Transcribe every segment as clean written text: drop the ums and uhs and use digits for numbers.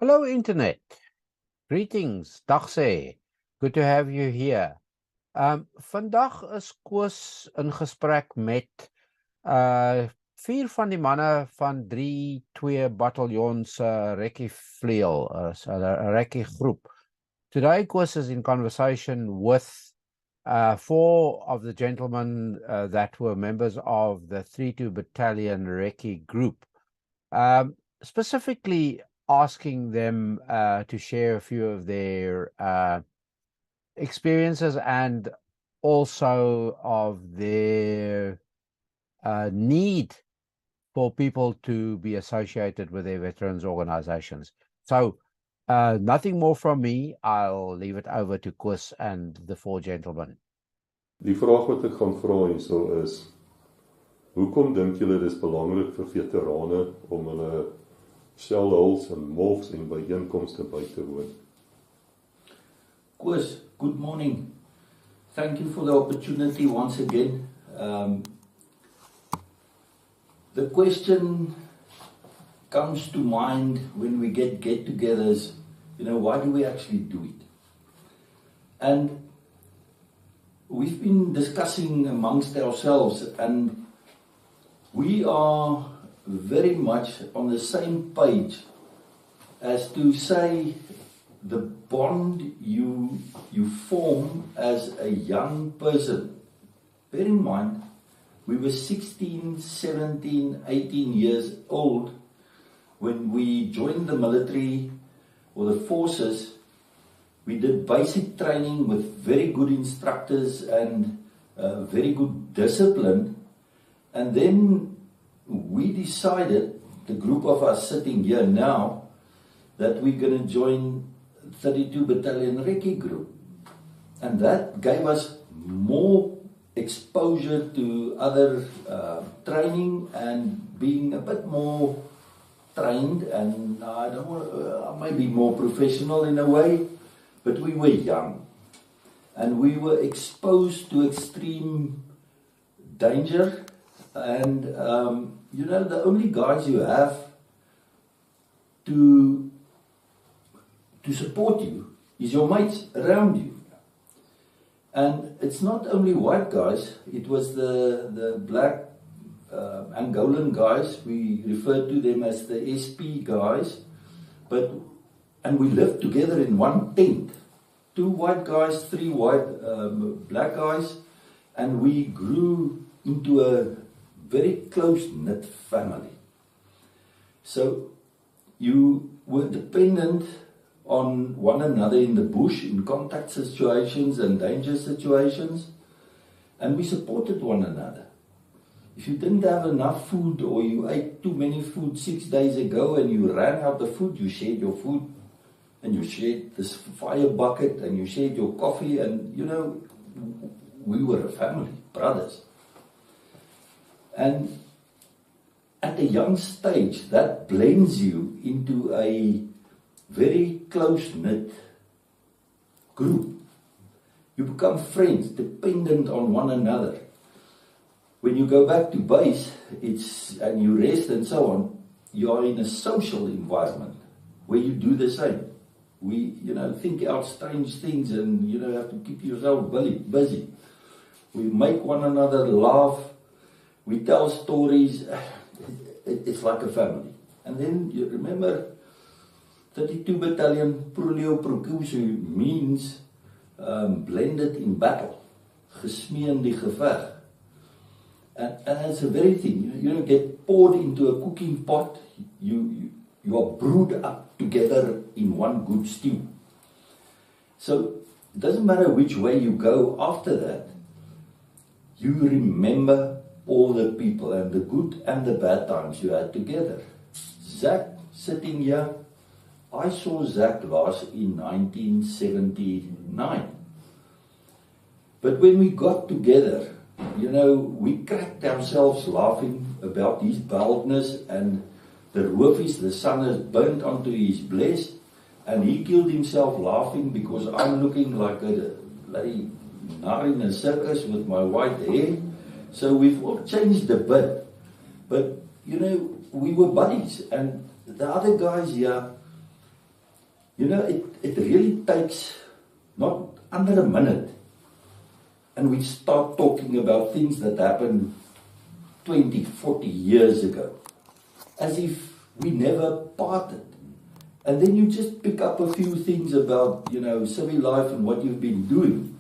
Hello, Internet. Greetings, dag sê. Good to have you here. Vandag is Koos in gesprek met vier van die manne van 3-2 bataljons Recce vleuel, Recce groep. Today, Koos is in conversation with four of the gentlemen that were members of the 3-2 Battalion Recce group. Specifically asking them to share a few of their experiences and also of their need for people to be associated with their veterans organizations. So nothing more from me. I'll leave it over to Koos and the four gentlemen. Die vraag wat ek gaan vra hierso is, hoekom dink julle dis belangrik vir veterane om hulle shellholes en mofs en byeenkomste by te woon? Koos, good morning. Thank you for the opportunity once again. The question comes to mind when we get get-togethers, why do we actually do it? And we've been discussing amongst ourselves, and we are very much on the same page as to say the bond you form as a young person. Bear in mind, we were 16, 17, 18 years old when we joined the military or the forces. We did basic training with very good instructors and very good discipline. And then we decided, the group of us sitting here now, that we're going to join 32 Battalion Recce group. And that gave us more exposure to other training and being a bit more trained and maybe more professional in a way. But we were young and we were exposed to extreme danger, and the only guys you have to support you is your mates around you. And it's not only white guys, it was the black Angolan guys. We refer to them as the SP guys, and we lived together in one tent. 2 white guys, 3 black guys, and we grew into a very close-knit family. So you were dependent on one another in the bush, in contact situations and danger situations, and we supported one another. If you didn't have enough food, or you ate too many food 6 days ago and you ran out of food, you shared your food, and you shared this fire bucket, and you shared your coffee, and we were a family, brothers. And at a young stage, that blends you into a very close-knit group. You become friends, dependent on one another. When you go back to base, and you rest and so on, you are in a social environment where you do the same. We, think out strange things, and have to keep yourself busy. We make one another laugh. We tell stories. It's like a family. And then you remember 32 Battalion Proleo Prokusu means blended in battle. Gesmee in die geveg. And it's a very thing. You don't get poured into a cooking pot. You are brewed up together in one good stew. So it doesn't matter which way you go after that, you remember all the people and the good and the bad times you had together. Zach sitting here, I saw Zach last in 1979. But when we got together, we cracked ourselves laughing about his baldness and the roofies, the sun has burnt onto his breast, and he killed himself laughing because I'm looking like a bloody nar in a circus with my white hair. So we've all changed a bit. But, we were buddies. And the other guys here, You know, it really takes not under a minute, and we start talking about things that happened 20, 40 years ago, as if we never parted. And then you just pick up a few things about, you know, civil life and what you've been doing.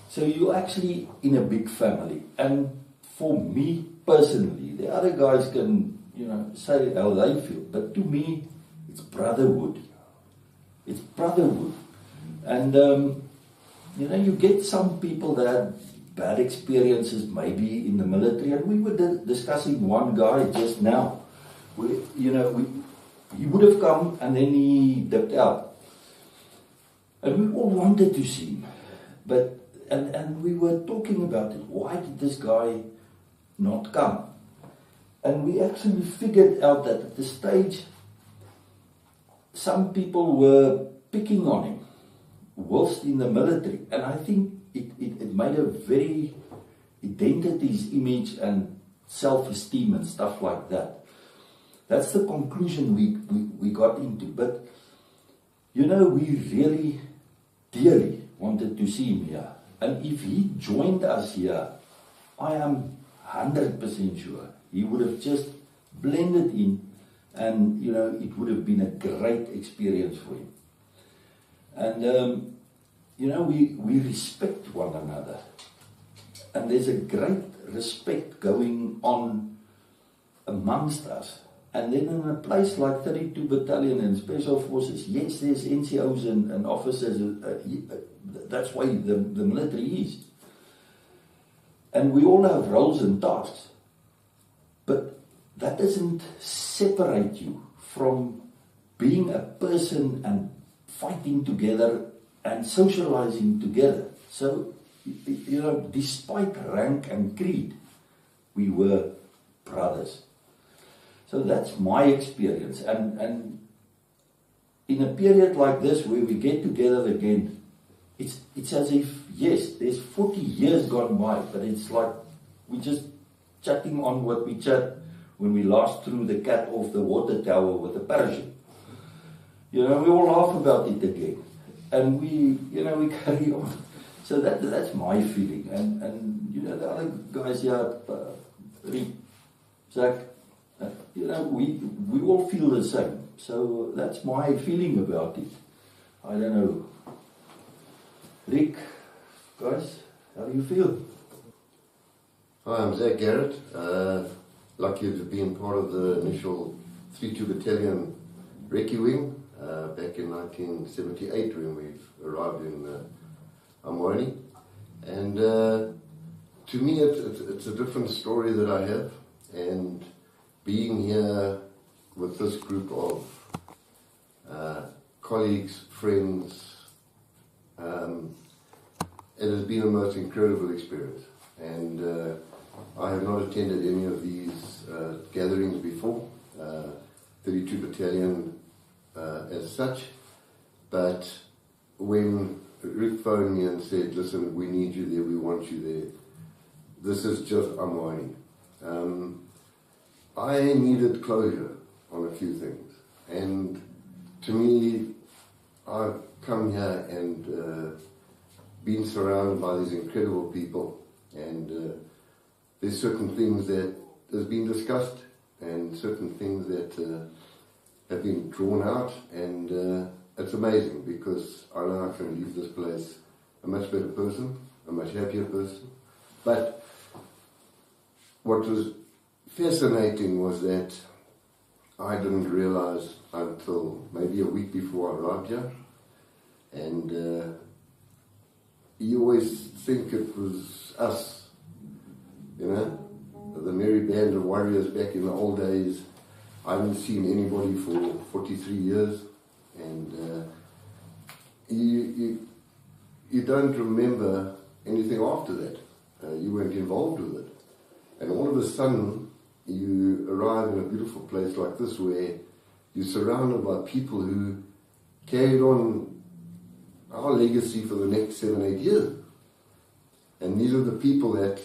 So you're actually in a big family. And for me personally, the other guys can, you know, say how they feel. But to me, it's brotherhood. It's brotherhood. And, you know, you get some people that had bad experiences maybe in the military. And we were discussing one guy just now. He would have come and then he dipped out. And we all wanted to see him. But, and we were talking about it. Why did this guy not come? And we actually figured out that at the stage, some people were picking on him whilst in the military. And I think it made a very identity's image and self-esteem and stuff like that. That's the conclusion we got into. But, you know, we really dearly wanted to see him here. And if he joined us here, I am 100% sure he would have just blended in, and, you know, it would have been a great experience for him. And, you know, we respect one another. And there's a great respect going on amongst us. And then in a place like 32 Battalion and Special Forces, yes, there's NCOs and officers. That's why the military is. And we all have roles and tasks. But that doesn't separate you from being a person and fighting together and socializing together. So, you know, despite rank and creed, we were brothers. So that's my experience. And in a period like this where we get together again, it's as if, yes, there's 40 years gone by, but it's like we're just chatting on what we chat when we last threw the cat off the water tower with a parachute. You know, we all laugh about it again. And we carry on. So that's my feeling. And you know, the other guys here, Rick, Zach, you know, we all feel the same. So that's my feeling about it. I don't know. Rick, guys, how do you feel? Hi, I'm Zach Garrett. Lucky to have been part of the initial 32 Battalion Recce wing back in 1978 when we arrived in Amwani. And to me, it's a different story that I have. And being here with this group of colleagues, friends, it has been a most incredible experience. And I have not attended any of these gatherings before, 32 Battalion as such, but when Rick phoned me and said, listen, we need you there, we want you there, this is just Amwani. I needed closure on a few things, and to me, I've come here and been surrounded by these incredible people, and there's certain things that has been discussed and certain things that have been drawn out, and it's amazing because I know I can leave this place a much better person, a much happier person. But what was fascinating was that I didn't realize until maybe a week before I arrived here, and you always think it was us, you know, the merry band of warriors back in the old days. I haven't seen anybody for 43 years, and you don't remember anything after that. You weren't involved with it. And all of a sudden, you arrive in a beautiful place like this where you're surrounded by people who carried on our legacy for the next 7-8 years. And these are the people that,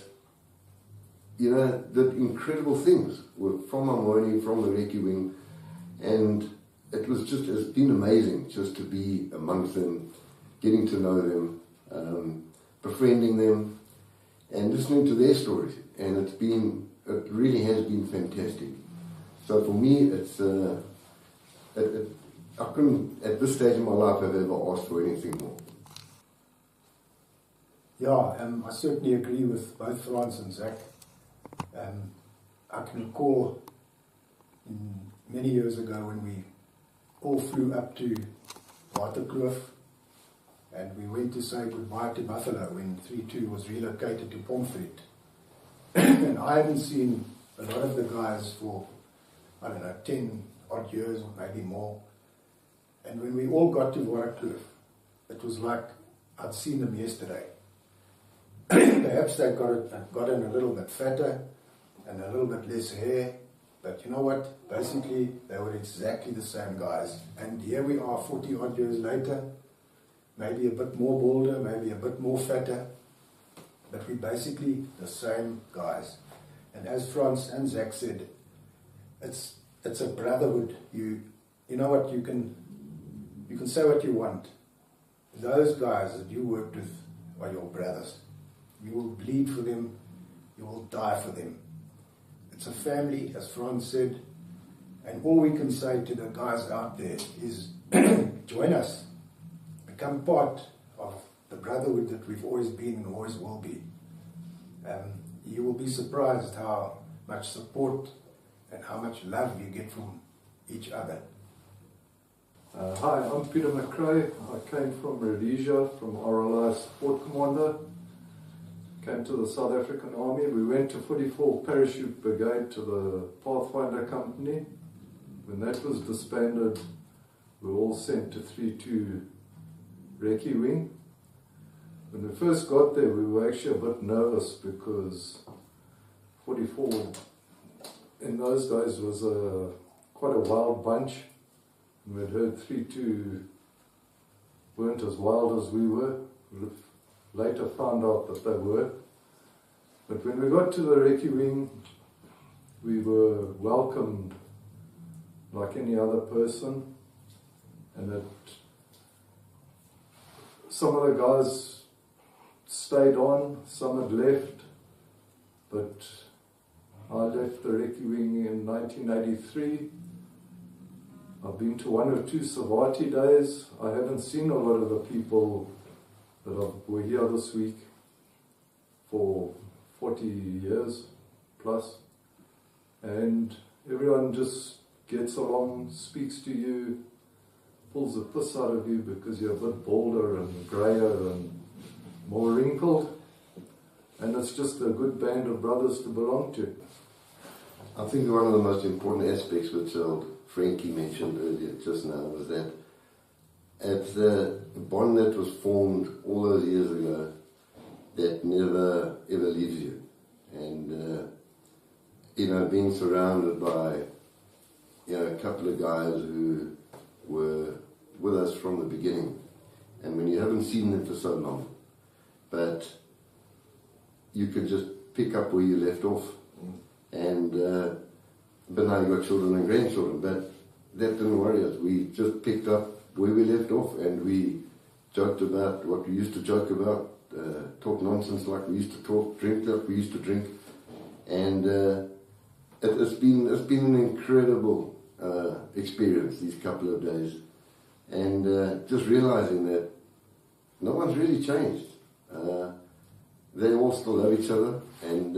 you know, did incredible things. Were from Amwani, from the Recce wing, and it's been amazing just to be amongst them, getting to know them, befriending them, and listening to their stories. And it really has been fantastic. So for me, I couldn't, at this stage in my life, have ever asked for anything more. Yeah, I certainly agree with both Frans and Zach. I can recall many years ago when we all flew up to Waterkloof and we went to say goodbye to Buffalo when 3-2 was relocated to Pomfret. And I haven't seen a lot of the guys for, 10 odd years or maybe more. And when we all got to Waterkloof, it was like I'd seen them yesterday. Perhaps they gotten a little bit fatter and a little bit less hair, but you know what? Basically, they were exactly the same guys. And here we are 40 odd years later, maybe a bit more bolder, maybe a bit more fatter, but we're basically the same guys. And as Frans and Zach said, it's a brotherhood. You know what? You can say what you want. Those guys that you worked with are your brothers. You will bleed for them. You will die for them. It's a family, as Frans said, and all we can say to the guys out there is join us. Become part of the brotherhood that we've always been and always will be. You will be surprised how much support and how much love you get from each other. Hi, I'm Peter McRae. I came from Rhodesia, from RLI Support Commander. Came to the South African Army. We went to 44 Parachute Brigade to the Pathfinder Company. When that was disbanded, we were all sent to 3-2 Recce Wing. When we first got there, we were actually a bit nervous because 44 in those days was quite a wild bunch. And we'd heard 3-2 weren't as wild as we were. We later found out that they were. But when we got to the Recce Wing, we were welcomed like any other person. And some of the guys stayed on, some had left. But I left the Recce Wing in 1983. I've been to one or two Savati days. I haven't seen a lot of the people that were here this week for 40 years plus. And everyone just gets along, speaks to you, pulls the piss out of you because you're a bit bolder and greyer and more wrinkled. And it's just a good band of brothers to belong to. I think one of the most important aspects which Frankie mentioned earlier just now was that it's the bond that was formed all those years ago that never ever leaves you. And being surrounded by a couple of guys who were with us from the beginning, and when you haven't seen them for so long, but you could just pick up where you left off. And but now you've got children and grandchildren, but that didn't worry us. We just picked up where we left off, and we joked about what we used to joke about, talk nonsense like we used to talk, drink like we used to drink, and it's been an incredible experience these couple of days, and just realizing that no one's really changed. They all still love each other, and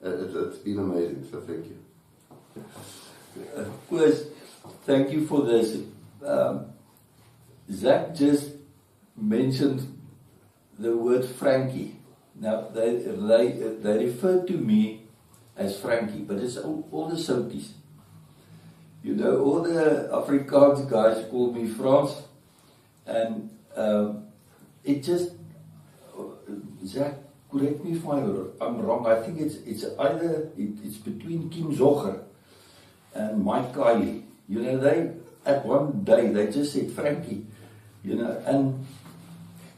it's been amazing, so thank you. Of course, thank you for this. Zach just mentioned the word Frankie. Now, they refer to me as Frankie, but it's all the Soties. All the Afrikaans guys call me Frans, and it just, Zach, correct me if I'm wrong. I think it's either it's between Kim Zogger and Mike Kiley. They at one day they just said Frankie. And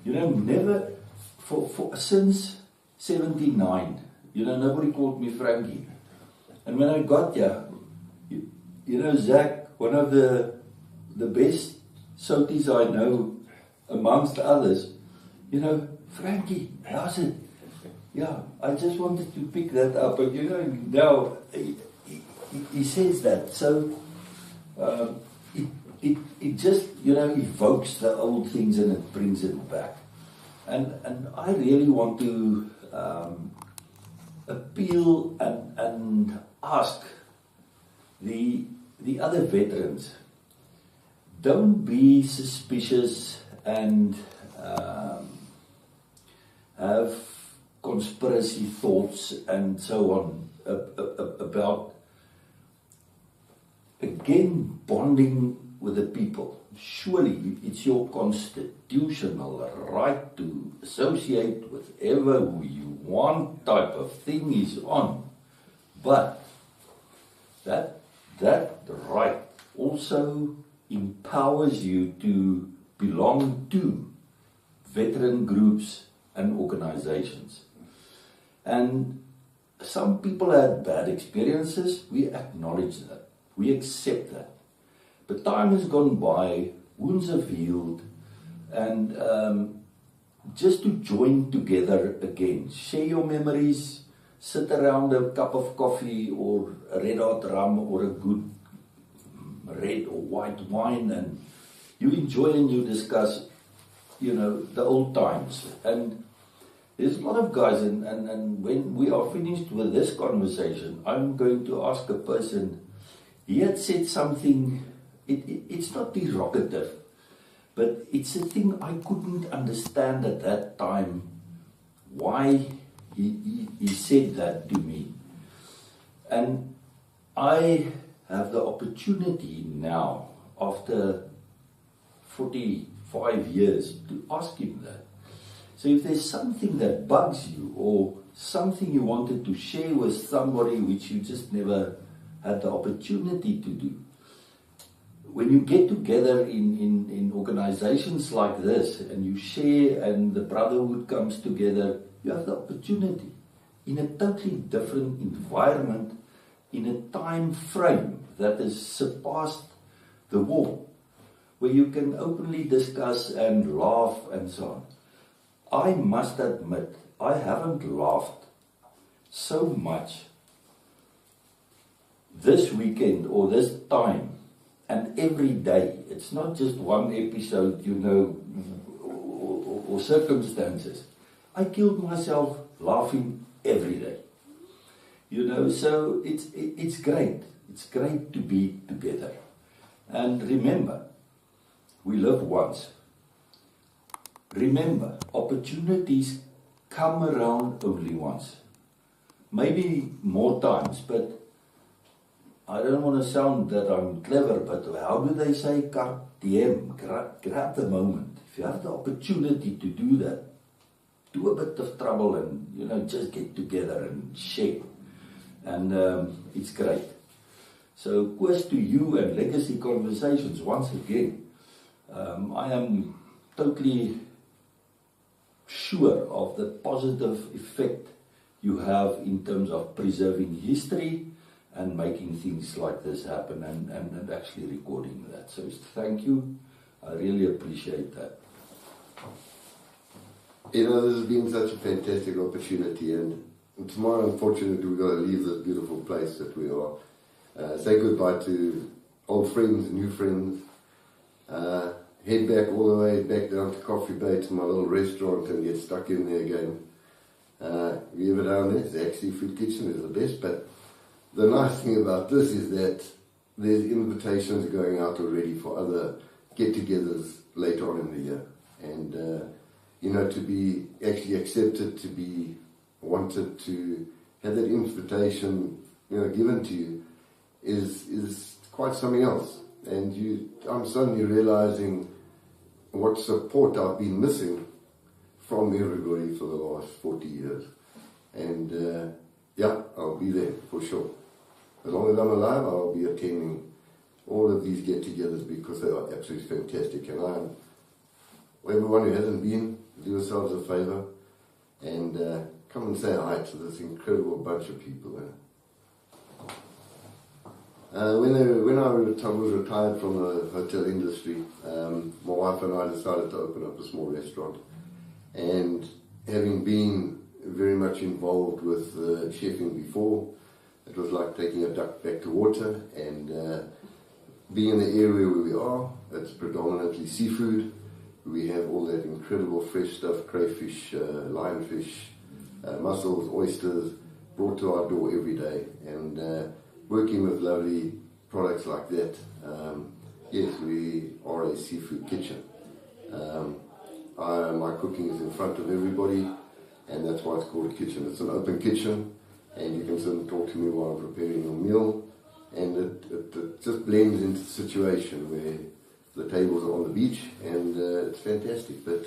never for since 79. Nobody called me Frankie. And when I got here, Zach, one of the the best soties I know, amongst others, you know, Frankie, how's it? Yeah, I just wanted to pick that up, but you know, now he says that, so it just, you know, evokes the old things and it brings it back. And I really want to appeal and ask the other veterans, don't be suspicious and have conspiracy thoughts and so on about, again, bonding with the people. Surely it's your constitutional right to associate with whoever you want type of thing is on. But that right also empowers you to belong to veteran groups and organizations. And some people had bad experiences, we acknowledge that, we accept that. But time has gone by, wounds have healed, and just to join together again, share your memories, sit around a cup of coffee or a red hot rum or a good red or white wine, and you enjoy and you discuss, you know, the old times. And there's a lot of guys, and when we are finished with this conversation, I'm going to ask a person, he had said something, it's not derogative, but it's a thing I couldn't understand at that time, why he said that to me. And I have the opportunity now, after 45 years, to ask him that. So if there's something that bugs you, or something you wanted to share with somebody which you just never had the opportunity to do, when you get together in organizations like this, and you share, and the Brotherhood comes together, you have the opportunity in a totally different environment, in a time frame that has surpassed the war, where you can openly discuss and laugh and so on. I must admit, I haven't laughed so much this weekend or this time, and every day. It's not just one episode, you know, or circumstances. I killed myself laughing every day. You know, so it's great. It's great to be together. And remember, we live once. Remember, opportunities come around only once. Maybe more times, but I don't want to sound that I'm clever, but how do they say carpe diem, grab the moment. If you have the opportunity to do that, do a bit of trouble and, you know, just get together and share. And it's great. So, quest to you and Legacy Conversations, once again, I am totally sure of the positive effect you have in terms of preserving history and making things like this happen, and actually recording that. So thank you. I really appreciate that. You know, this has been such a fantastic opportunity, and tomorrow, unfortunately, we've got to leave this beautiful place that we are. Say goodbye to old friends, new friends. Head back all the way back down to Coffee Bay to my little restaurant and get stuck in there again. If you ever down there, Zack's Seafood Kitchen is the best, but the nice thing about this is that there's invitations going out already for other get-togethers later on in the year. And, you know, to be actually accepted, to be wanted, to have that invitation, you know, given to you is quite something else. And I'm suddenly realizing what support I've been missing from everybody for the last 40 years. And, yeah, I'll be there for sure. As long as I'm alive, I'll be attending all of these get-togethers because they are absolutely fantastic. And everyone who hasn't been, do yourselves a favour and come and say hi to this incredible bunch of people. When I was retired from the hotel industry, my wife and I decided to open up a small restaurant. And having been very much involved with chefing before, it was like taking a duck back to water. And being in the area where we are, it's predominantly seafood. We have all that incredible fresh stuff, crayfish, lionfish, mussels, oysters, brought to our door every day. And working with lovely products like that, yes, we are a seafood kitchen. My cooking is in front of everybody, and that's why it's called a kitchen. It's an open kitchen, and you can sit and talk to me while I'm preparing your meal, and it just blends into the situation where the tables are on the beach, and it's fantastic. But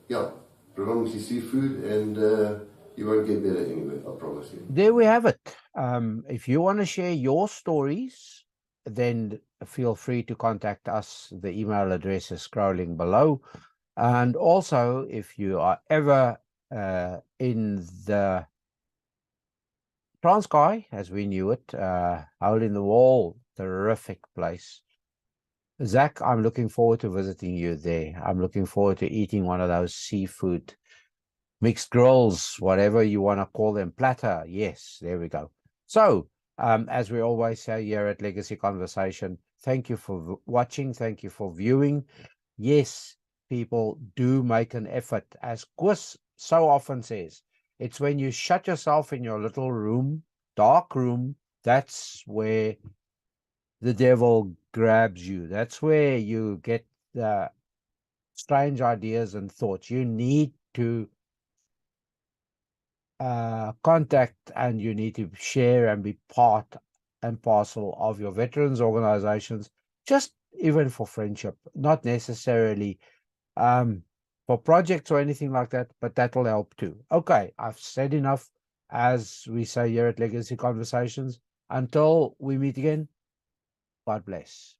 yeah, predominantly seafood, and you won't get better anywhere, I promise you. There we have it. If you want to share your stories, then feel free to contact us. The email address is scrolling below. And also, if you are ever in the Transkei, as we knew it, hole in the wall, terrific place. Zach, I'm looking forward to visiting you there. I'm looking forward to eating one of those seafood mixed grills, whatever you want to call them, platter. Yes, there we go. So, as we always say here at Legacy Conversation, thank you for watching. Thank you for viewing. Yes, people do make an effort. As Koos so often says, it's when you shut yourself in your little room, dark room, that's where the devil grabs you. That's where you get the strange ideas and thoughts. You need to contact, and you need to share and be part and parcel of your veterans organizations, just even for friendship, not necessarily for projects or anything like that, but that will help too. Okay, I've said enough, as we say here at Legacy Conversations. Until we meet again, God bless.